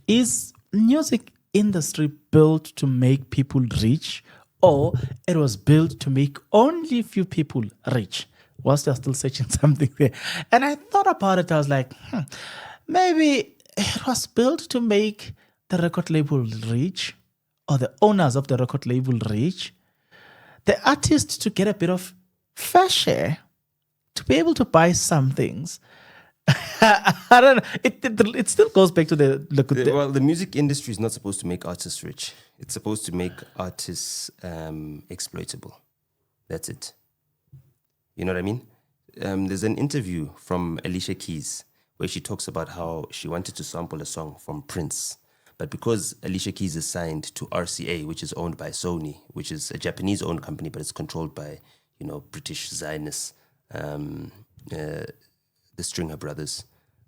Is music industry built to make people rich, or it was built to make only few people rich? Whilst you're still searching something there. And I thought about it, I was like, maybe it was built to make the record label rich, or the owners of the record label rich, the artist to get a bit of fair share, to be able to buy some things. I don't know. It still goes back to the look at Well, the music industry is not supposed to make artists rich. It's supposed to make artists exploitable. That's it. You know what I mean? There's an interview from Alicia Keys where she talks about how she wanted to sample a song from Prince. But because Alicia Keys is signed to RCA, which is owned by Sony, which is a Japanese-owned company, but it's controlled by, British Zionists, the Stringer brothers,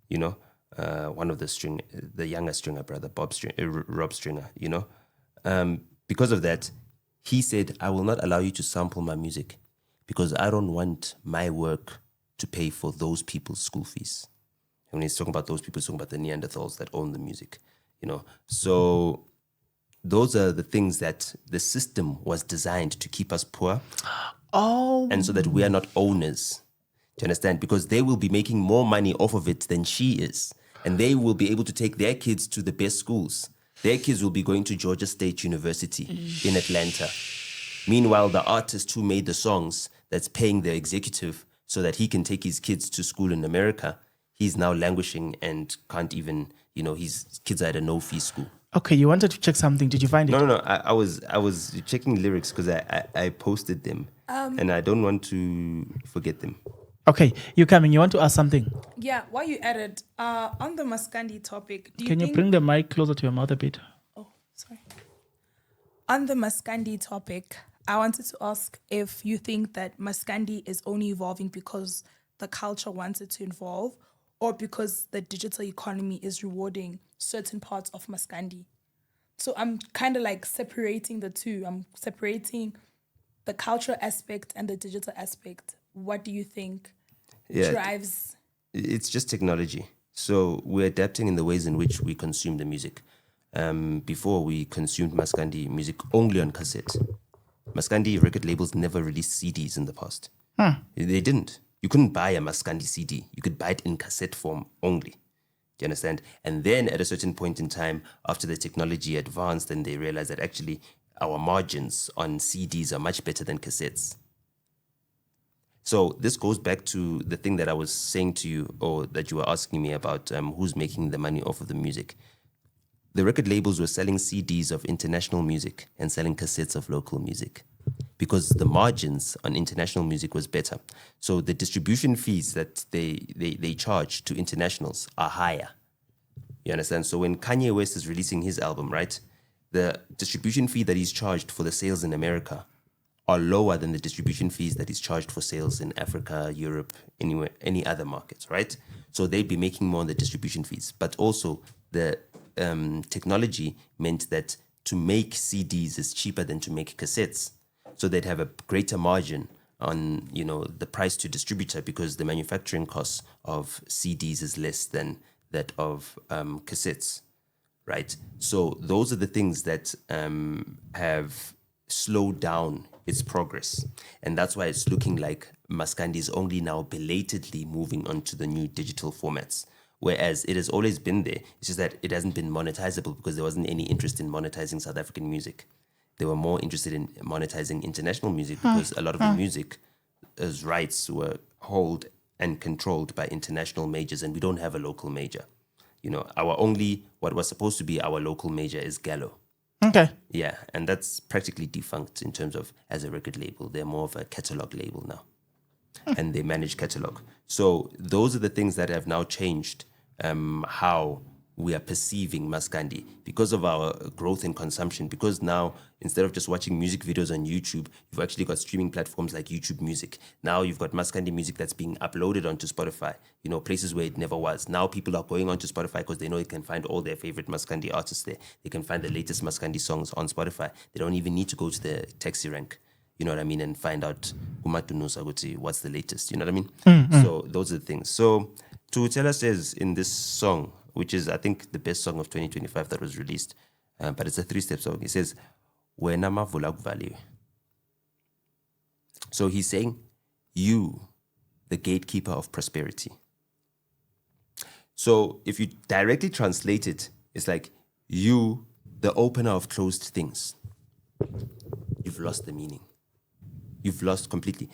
one of the younger Stringer brother, Rob Stringer, because of that, he said, I will not allow you to sample my music because I don't want my work to pay for those people's school fees. And when he's talking about those people, he's talking about the Neanderthals that own the music, So those are the things that the system was designed to keep us poor. Oh. And so that we are not owners. Do you understand? Because they will be making more money off of it than she is. And they will be able to take their kids to the best schools. Their kids will be going to Georgia State University in Atlanta. Meanwhile, the artist who made the songs that's paying the executive so that he can take his kids to school in America, he's now languishing and can't even, his kids are at a no-fee school. Okay, you wanted to check something. Did you find it? No. I was checking lyrics because I posted them. And I don't want to forget them. Okay, you coming. You want to ask something? Yeah, while you at it, on the Mascandi topic, Can you bring the mic closer to your mouth a bit? Oh, sorry. On the Mascandi topic, I wanted to ask if you think that Mascandi is only evolving because the culture wants it to evolve, or because the digital economy is rewarding certain parts of Mascandi. So I'm kind of like separating the two. I'm separating the cultural aspect and the digital aspect. What do you think drives? It's just technology. So we're adapting in the ways in which we consume the music. Before, we consumed Mascandi music only on cassette. Mascandi record labels never released CDs in the past. They didn't. You couldn't buy a Mascandi CD. You could buy it in cassette form only. Do you understand? And then at a certain point in time, after the technology advanced, then they realized that actually our margins on CDs are much better than cassettes. So this goes back to the thing that I was saying to you, or that you were asking me about, who's making the money off of the music. The record labels were selling CDs of international music and selling cassettes of local music because the margins on international music was better. So the distribution fees that they charge to internationals are higher. You understand? So when Kanye West is releasing his album, right, the distribution fee that he's charged for the sales in America are lower than the distribution fees that is charged for sales in Africa, Europe, anywhere, any other markets, right? So they'd be making more on the distribution fees. But also the technology meant that to make CDs is cheaper than to make cassettes. So they'd have a greater margin on, the price to distributor because the manufacturing cost of CDs is less than that of cassettes, right? So those are the things that have slowed down its progress. And that's why it's looking like Mascandi is only now belatedly moving on to the new digital formats. Whereas it has always been there. It's just that it hasn't been monetizable because there wasn't any interest in monetizing South African music. They were more interested in monetizing international music because a lot of the music as rights were held and controlled by international majors, and we don't have a local major. What was supposed to be our local major is Gallo. Okay. Yeah, and that's practically defunct in terms of as a record label. They're more of a catalog label now. And they manage catalog. So those are the things that have now changed how we are perceiving Mascandi because of our growth in consumption. Because now, instead of just watching music videos on YouTube, you've actually got streaming platforms like YouTube Music. Now you've got Mascandi music that's being uploaded onto Spotify, places where it never was. Now people are going onto Spotify because they know they can find all their favorite Mascandi artists there. They can find the latest Mascandi songs on Spotify. They don't even need to go to the taxi rank. You know what I mean? And find out what's the latest. You know what I mean? So those are the things. So Tutela says in this song, which is, I think, the best song of 2025 that was released. But it's a 3-step song. He says, Wena mavula kuvaliwe. So he's saying, you, the gatekeeper of prosperity. So if you directly translate it, it's like, you, the opener of closed things. You've lost the meaning. You've lost completely.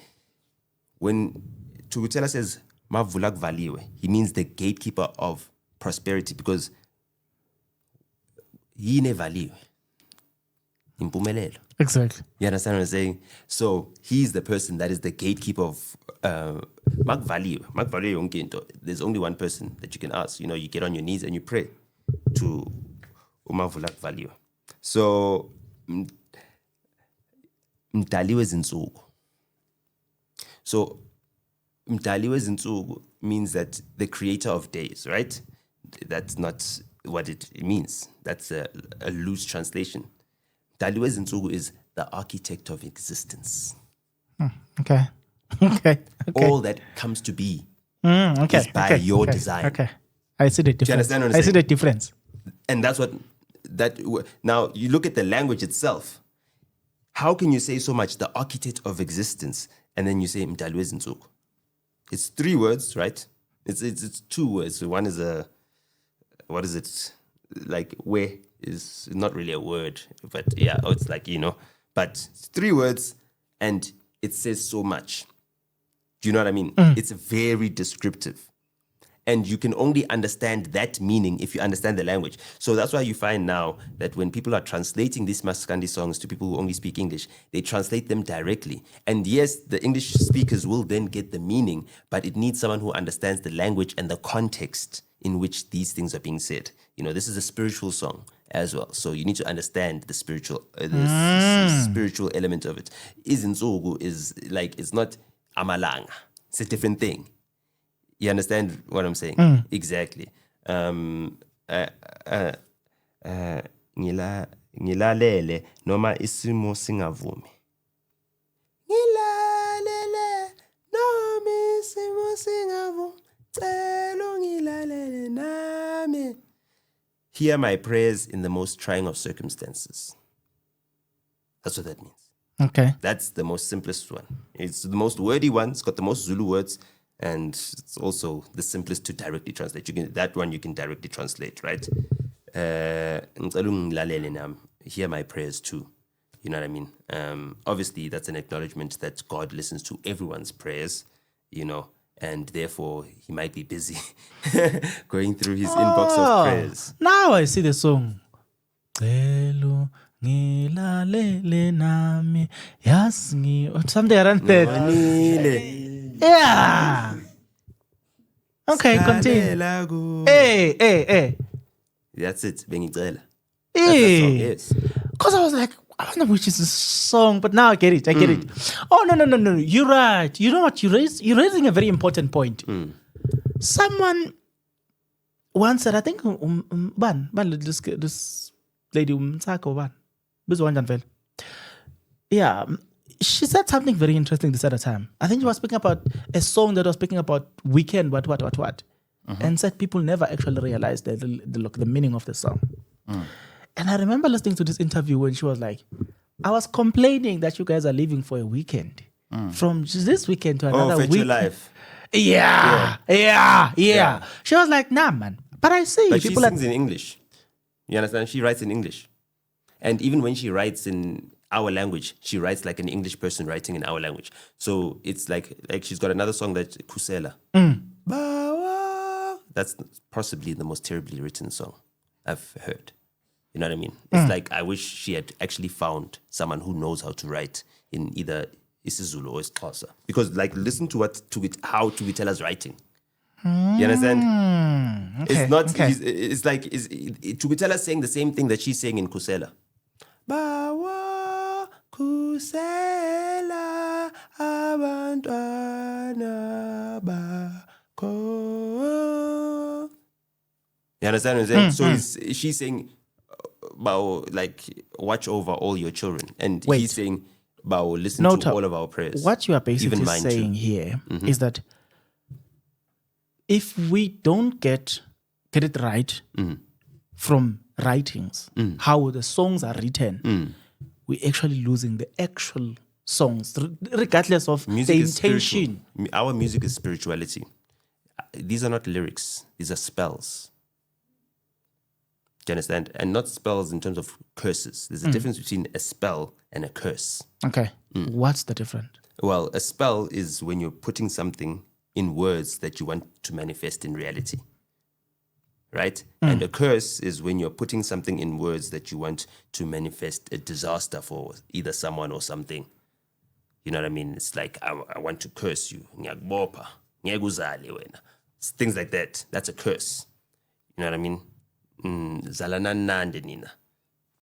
When Tugutela says, mavula kuvaliwe, he means the gatekeeper of prosperity, because yine valiwe. Impumelelo. Exactly. You understand what I'm saying? So he's the person that is the gatekeeper of Makvaliwe. There's only one person that you can ask. You know, you get on your knees and you pray to Umavulak Valiwe. So Mdaliwe zinsuku. So Mdaliwe zinsuku means that the creator of days, right? That's not what it means. That's a loose translation. Mdaliwe zinsuku is the architect of existence. Okay. All that comes to be Okay. is by your design. Okay. I see the difference. Do you understand what I'm I see saying? the difference. And that's what now you look at the language itself. How can you say so much the architect of existence and then you say Mdaliwe zinsuku? It's 3 words, right? It's 2 words. So one is what is it? Like where is not really a word, but yeah, it's like, you know, but it's 3 words and it says so much. Do you know what I mean? It's very descriptive. And you can only understand that meaning if you understand the language. So that's why you find now that when people are translating these Mascandi songs to people who only speak English, they translate them directly. And yes, the English speakers will then get the meaning, but it needs someone who understands the language and the context in which these things are being said. You know, this is a spiritual song as well. So you need to understand the spiritual spiritual element of it. Izinsuku is like, it's not amalanga. It's a different thing. You understand what I'm saying? Exactly. Ngilalele noma isimo singavumi. Ngilalele noma isimo singavumi. Celo ngilalele nami. Hear my prayers in the most trying of circumstances. That's what that means. Okay. That's the most simplest one. It's the most wordy one. It's got the most Zulu words. And it's also the simplest to directly translate. That one you can directly translate, right? Hear my prayers too. You know what I mean? Obviously, that's an acknowledgement that God listens to everyone's prayers, you know, and therefore he might be busy going through his inbox of prayers. Now I see the song. Ngilalele nami something around that. Yeah. Okay, continue. Hey. That's it. Bengicela. Hey. Yes. Because I was like, I don't know which is the song, but now I get it. Oh, no. You're right. You know what? You're raising a very important point. Someone once said, I think, this lady, yeah, she said something very interesting this other time. I think she was speaking about a song that was speaking about weekend, what, and said people never actually realized the meaning of the song. And I remember listening to this interview when she was like, I was complaining that you guys are leaving for a weekend. From just this weekend to another weekend. Your life. Yeah. She was like, nah, man. But I see. But she sings in English. You understand? She writes in English. And even when she writes in our language, she writes like an English person writing in our language. So it's like she's got another song that's Kusela. That's possibly the most terribly written song I've heard. You know what I mean? It's like I wish she had actually found someone who knows how to write in either isiZulu or isiXhosa. Because like listen to how Tugitela's writing. You understand? Okay, it's not. okay. It's like Tugitela's saying the same thing that she's saying in Kusela. Bawa kusela abantwana bakho. You understand what I'm saying? So she's saying, Bao, like, watch over all your children. And he's saying, Bao, listen to all of our prayers. What you are basically saying here is that if we don't get get it right from writings, how the songs are written, we're actually losing the actual songs, regardless of Music the is spiritual. intention. Our music is spirituality. These are not lyrics. These are spells. Do you understand? And not spells in terms of curses. There's a difference between a spell and a curse. Okay. What's the difference? Well, a spell is when you're putting something in words that you want to manifest in reality. Right? And a curse is when you're putting something in words that you want to manifest a disaster for either someone or something. You know what I mean? It's like, I want to curse you. Ngiyakubopha, ngiyakuzale wena. Things like that. That's a curse. You know what I mean? Zalana nande nina.